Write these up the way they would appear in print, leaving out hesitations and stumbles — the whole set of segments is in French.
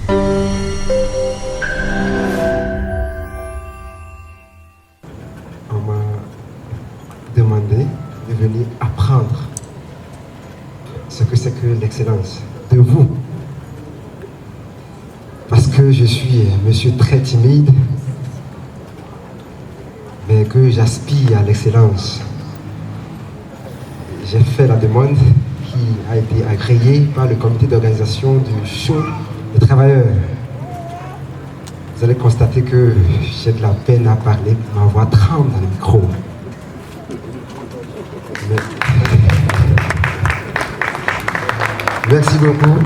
On m'a demandé de venir apprendre ce que c'est que l'excellence de vous. Parce que je suis un monsieur très timide, mais que j'aspire à l'excellence. J'ai fait la demande qui a été agréée par le comité d'organisation du show des travailleurs. Vous allez constater que j'ai de la peine à parler, ma voix tremble dans le micro. Mais... Merci beaucoup.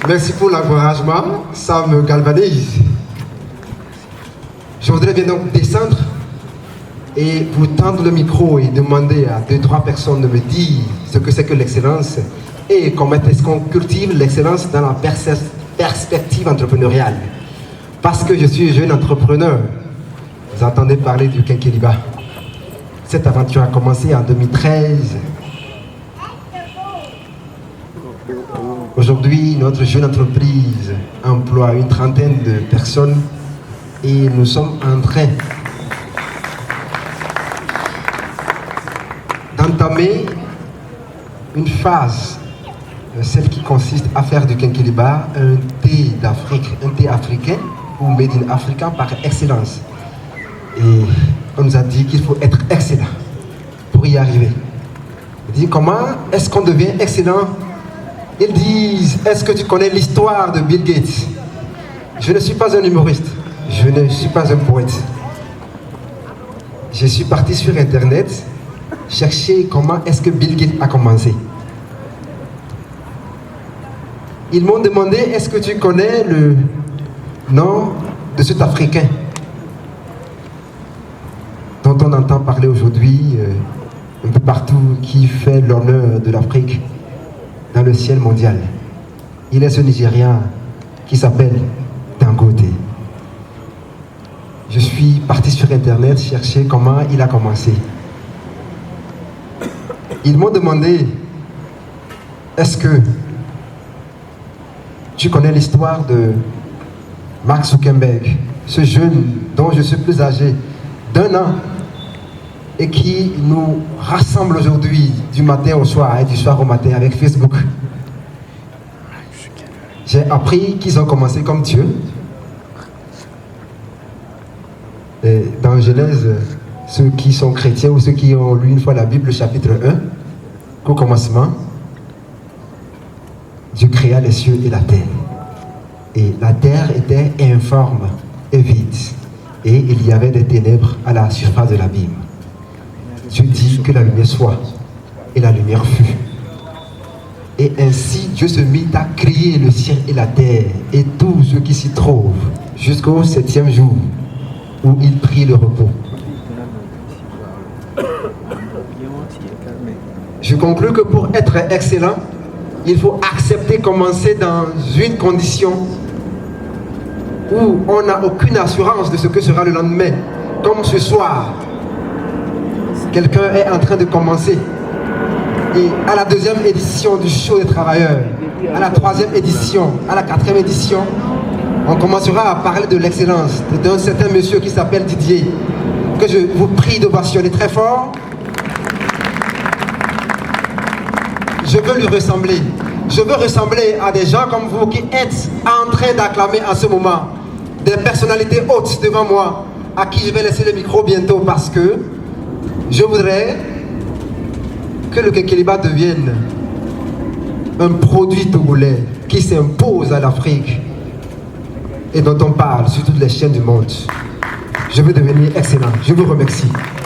Merci pour l'encouragement, ça me galvanise. Je voudrais bien donc descendre et vous tendre le micro et demander à 2-3 personnes de me dire ce que c'est que l'excellence et comment est-ce qu'on cultive l'excellence dans la perspective entrepreneuriale. Parce que je suis jeune entrepreneur. Vous entendez parler du quinquilibre. Cette aventure a commencé en 2013. Aujourd'hui, notre jeune entreprise emploie une trentaine de personnes et nous sommes en train d'entamer une phase, celle qui consiste à faire du quinquilibre un thé d'Afrique, un thé africain ou made in Africa par excellence. Et on nous a dit qu'il faut être excellent pour y arriver. On dit comment est-ce qu'on devient excellent? Ils disent, est-ce que tu connais l'histoire de Bill Gates? Je ne suis pas un humoriste, je ne suis pas un poète. Je suis parti sur Internet chercher comment est-ce que Bill Gates a commencé. Ils m'ont demandé, est-ce que tu connais le nom de cet Africain dont on entend parler aujourd'hui un peu partout, qui fait l'honneur de l'Afrique dans le ciel mondial. Il est ce Nigérian qui s'appelle Dangote. Je suis parti sur Internet chercher comment il a commencé. Ils m'ont demandé, est-ce que tu connais l'histoire de Mark Zuckerberg, ce jeune dont je suis plus âgé d'1 an et qui nous rassemble aujourd'hui du matin au soir et du soir au matin avec Facebook. J'ai appris qu'ils ont commencé comme Dieu. Et dans Genèse, ceux qui sont chrétiens ou ceux qui ont lu une fois la Bible, chapitre 1, qu'au commencement, Dieu créa les cieux et la terre. Et la terre était informe et vide. Et il y avait des ténèbres à la surface de l'abîme. Dieu dit que la lumière soit, et la lumière fut. Et ainsi Dieu se mit à créer le ciel et la terre, et tout ce qui s'y trouve, jusqu'au 7e jour, où il prit le repos. Je conclus que pour être excellent, il faut accepter commencer dans une condition où on n'a aucune assurance de ce que sera le lendemain. Comme ce soir, quelqu'un est en train de commencer. Et à la 2e édition du show des travailleurs, à la 3e édition, à la 4e édition, on commencera à parler de l'excellence d'un certain monsieur qui s'appelle Didier, que je vous prie d'ovationner très fort. Je veux lui ressembler. Je veux ressembler à des gens comme vous qui êtes en train d'acclamer en ce moment des personnalités hautes devant moi, à qui je vais laisser le micro bientôt parce que je voudrais que le quinquilibre devienne un produit togolais qui s'impose à l'Afrique et dont on parle sur toutes les chaînes du monde. Je veux devenir excellent. Je vous remercie.